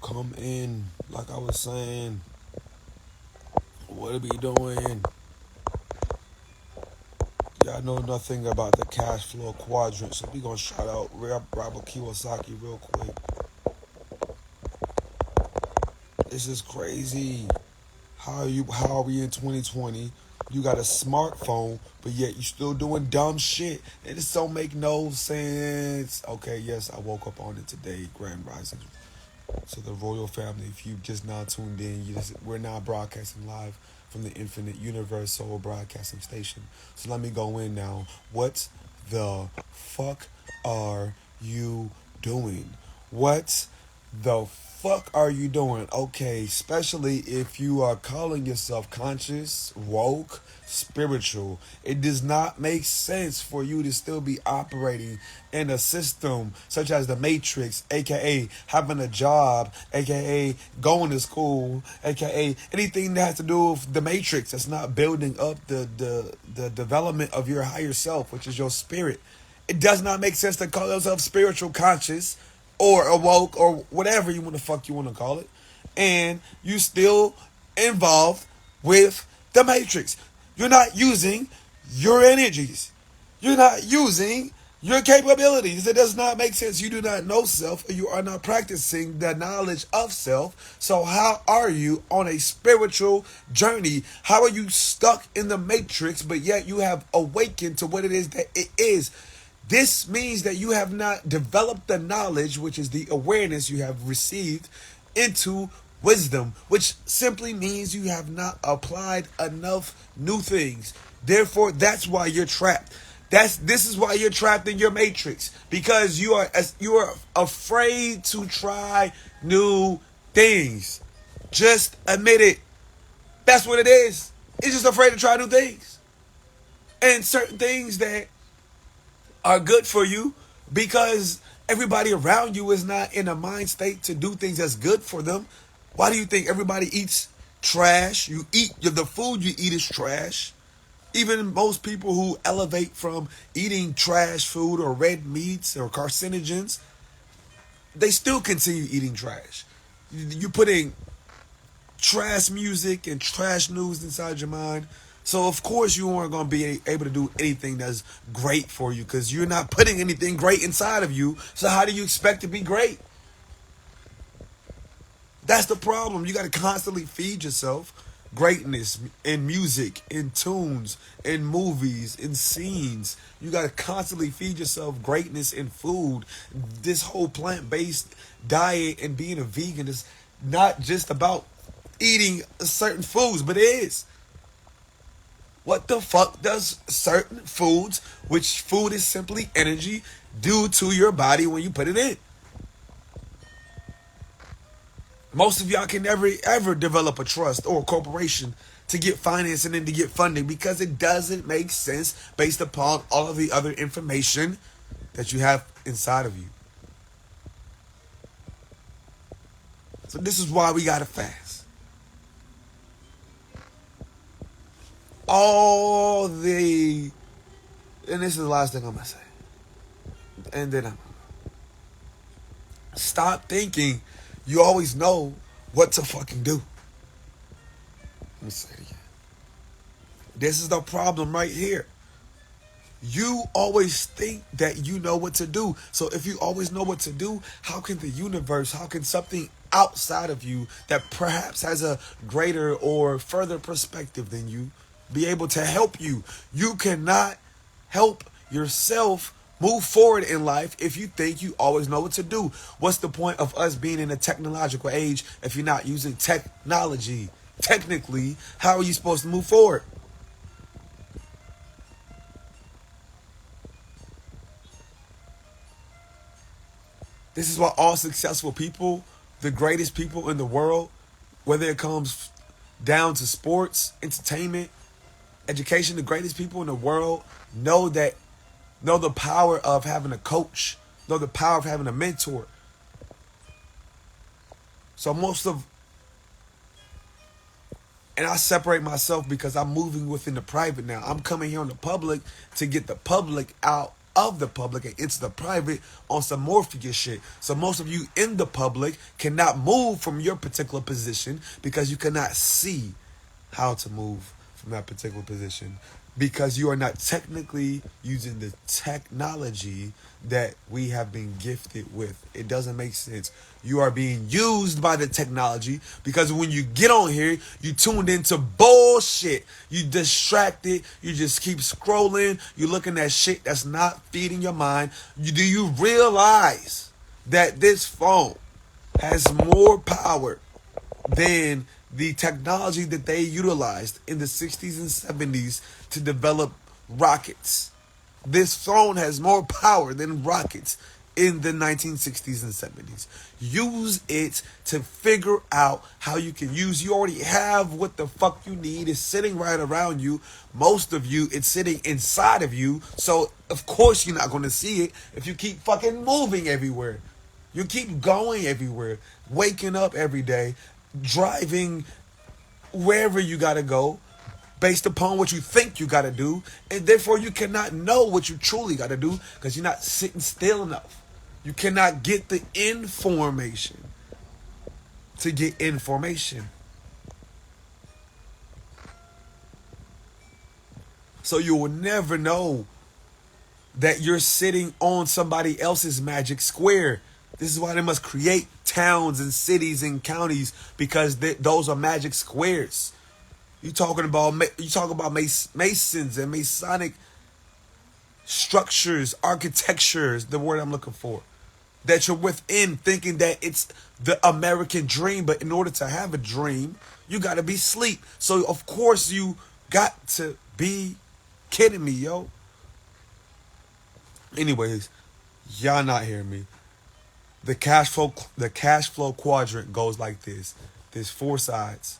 come in. Like I was saying, what are we doing? Y'all know nothing about the cash flow quadrant, so we gonna shout out Robert Kiyosaki real quick. This is crazy. How are we in 2020? You got a smartphone, but yet you still doing dumb shit. It just don't make no sense. Okay, yes, I woke up on it today. Grand Rising. So the royal family, if you just not tuned in, we're now broadcasting live from the Infinite Universe Soul Broadcasting Station. So let me go in now. What the fuck are you doing? What the fuck are you doing? Okay, especially if you are calling yourself conscious, woke, spiritual. It does not make sense for you to still be operating in a system such as the Matrix, aka having a job, aka going to school, aka anything that has to do with the Matrix that's not building up the development of your higher self, which is your spirit. It does not make sense to call yourself spiritual conscious or awoke or whatever you want to fuck you want to call it, and you still involved with the Matrix. You're not using your energies. You're not using your capabilities. It does not make sense. You do not know self, or you are not practicing the knowledge of self. So how are you on a spiritual journey? How are you stuck in the Matrix, but yet you have awakened to what it is that it is? This means that you have not developed the knowledge, which is the awareness you have received, into wisdom, which simply means you have not applied enough new things. Therefore, that's why you're trapped. This is why you're trapped in your matrix, because you are afraid to try new things. Just admit it. That's what it is. It's just afraid to try new things. And certain things that are good for you, because everybody around you is not in a mind state to do things that's good for them. Why do you think everybody eats trash? You eat the food you eat is trash. Even most people who elevate from eating trash food or red meats or carcinogens, they still continue eating trash. You putting trash music and trash news inside your mind. So of course you aren't going to be able to do anything that's great for you, because you're not putting anything great inside of you. So how do you expect to be great? That's the problem. You got to constantly feed yourself greatness in music, in tunes, in movies, in scenes. You got to constantly feed yourself greatness in food. This whole plant-based diet and being a vegan is not just about eating certain foods, but it is. What the fuck does certain foods, which food is simply energy, do to your body when you put it in? Most of y'all can never ever develop a trust or a corporation to get financing and to get funding, because it doesn't make sense based upon all of the other information that you have inside of you. So this is why we gotta fast. All the, and this is the last thing I'm gonna say, and then I'm stop thinking you always know what to fucking do. Let me say it again. This is the problem right here. You always think that you know what to do. So if you always know what to do, how can the universe, how can something outside of you that perhaps has a greater or further perspective than you be able to help you? You cannot help yourself move forward in life if you think you always know what to do. What's the point of us being in a technological age if you're not using technology? Technically, how are you supposed to move forward? This is why all successful people, the greatest people in the world, whether it comes down to sports, entertainment, education, the greatest people in the world know the power of having a coach, know the power of having a mentor. So and I separate myself because I'm moving within the private now. I'm coming here on the public to get the public out of the public and into the private on some Morpheus shit. So most of you in the public cannot move from your particular position because you cannot see how to move from that particular position because you are not technically using the technology that we have been gifted with. It doesn't make sense. You are being used by the technology because when you get on here, you tuned into bullshit. You distracted. You just keep scrolling. You're looking at shit that's not feeding your mind. Do you realize that this phone has more power than the technology that they utilized in the 60s and 70s to develop rockets? This phone has more power than rockets in the 1960s and 70s. Use it to figure out how you can use. You already have what the fuck you need. It's sitting right around you. Most of you, it's sitting inside of you. So, of course, you're not going to see it if you keep fucking moving everywhere. You keep going everywhere, waking up every day, driving wherever you got to go based upon what you think you got to do. And therefore, you cannot know what you truly got to do because you're not sitting still enough. You cannot get the information to get information. So you will never know that you're sitting on somebody else's magic square. This is why they must create towns and cities and counties because those are magic squares. You talk about masons and Masonic structures, architectures, the word I'm looking for. That you're within thinking that it's the American dream. But in order to have a dream, you got to be asleep. So, of course, you got to be kidding me, yo. Anyways, y'all not hearing me. The cash flow quadrant goes like this. There's four sides.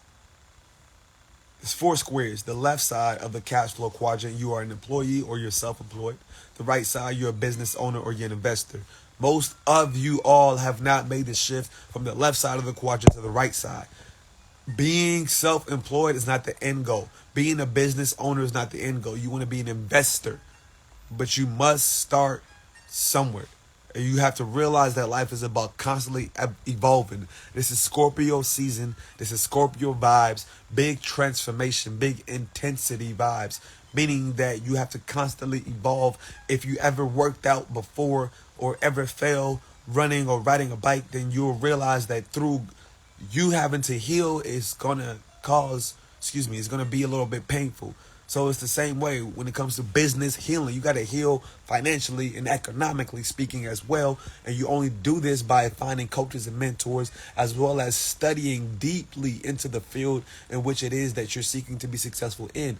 There's four squares. The left side of the cash flow quadrant, you are an employee or you're self-employed. The right side, you're a business owner or you're an investor. Most of you all have not made the shift from the left side of the quadrant to the right side. Being self-employed is not the end goal. Being a business owner is not the end goal. You want to be an investor. But you must start somewhere. And you have to realize that life is about constantly evolving. This is Scorpio season. This is Scorpio vibes. Big transformation, big intensity vibes. Meaning that you have to constantly evolve. If you ever worked out before or ever fail running or riding a bike, then you'll realize that through you having to heal is going to it's going to be a little bit painful. So it's the same way when it comes to business healing. You got to heal financially and economically speaking as well. And you only do this by finding coaches and mentors as well as studying deeply into the field in which it is that you're seeking to be successful in.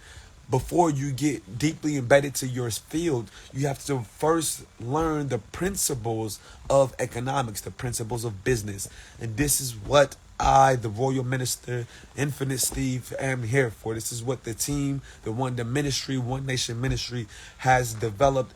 Before you get deeply embedded to your field, you have to first learn the principles of economics, the principles of business. And this is what I, the Royal Minister, Infinite Steve, am here for. This is what the team, the ministry, One Nation Ministry has developed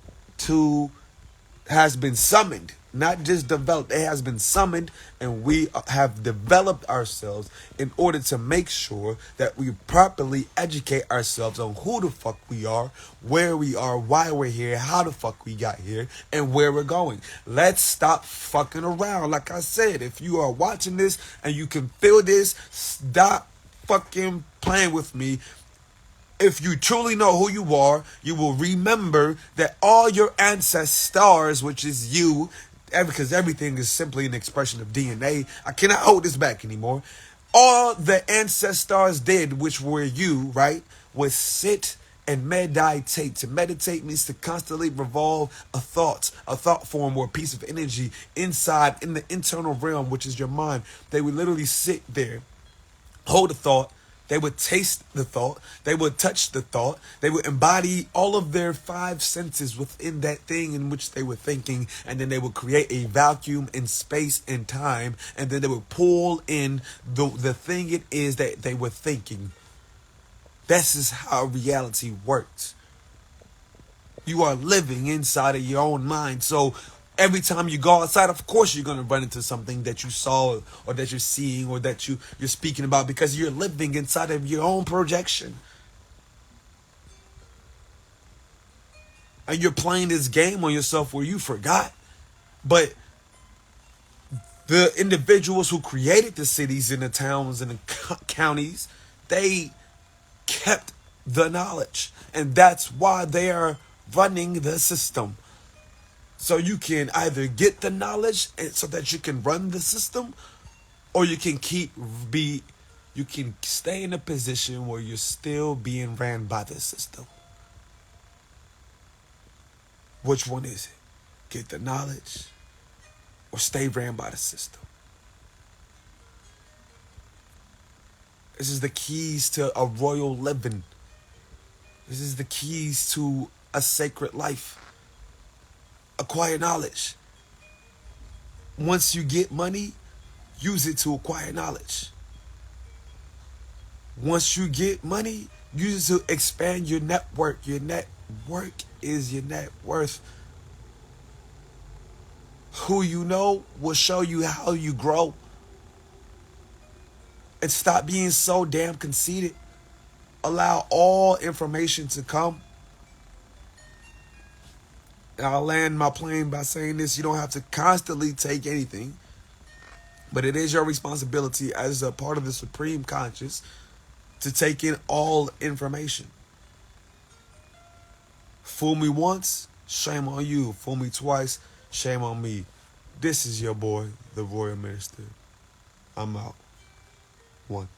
has been summoned, not just developed, it has been summoned, and we have developed ourselves in order to make sure that we properly educate ourselves on who the fuck we are, where we are, why we're here, how the fuck we got here, and where we're going. Let's stop fucking around. Like I said, if you are watching this and you can feel this, stop fucking playing with me. If you truly know who you are, you will remember that all your ancestors, which is you, because everything is simply an expression of DNA. I cannot hold this back anymore. All the ancestors did, which were you, right, was sit and meditate. To meditate means to constantly revolve a thought form or a piece of energy inside in the internal realm, which is your mind. They would literally sit there, hold a thought. They would taste the thought. They would touch the thought. They would embody all of their five senses within that thing in which they were thinking. And then they would create a vacuum in space and time. And then they would pull in the thing it is that they were thinking. This is how reality works. You are living inside of your own mind. So every time you go outside, of course, you're going to run into something that you saw or that you're seeing or that you're speaking about because you're living inside of your own projection. And you're playing this game on yourself where you forgot. But the individuals who created the cities and the towns and the counties, they kept the knowledge. And that's why they are running the system. So you can either get the knowledge so that you can run the system, or you can you can stay in a position where you're still being ran by the system. Which one is it? Get the knowledge or stay ran by the system? This is the keys to a royal living. This is the keys to a sacred life. Acquire knowledge. Once you get money, use it to acquire knowledge. Once you get money, use it to expand your network. Your network is your net worth. Who you know will show you how you grow. And stop being so damn conceited. Allow all information to come. And I'll land my plane by saying this: you don't have to constantly take anything, but it is your responsibility as a part of the supreme conscious to take in all information. Fool me once, shame on you. Fool me twice, shame on me. This is your boy, the Royal Minister. I'm out. One.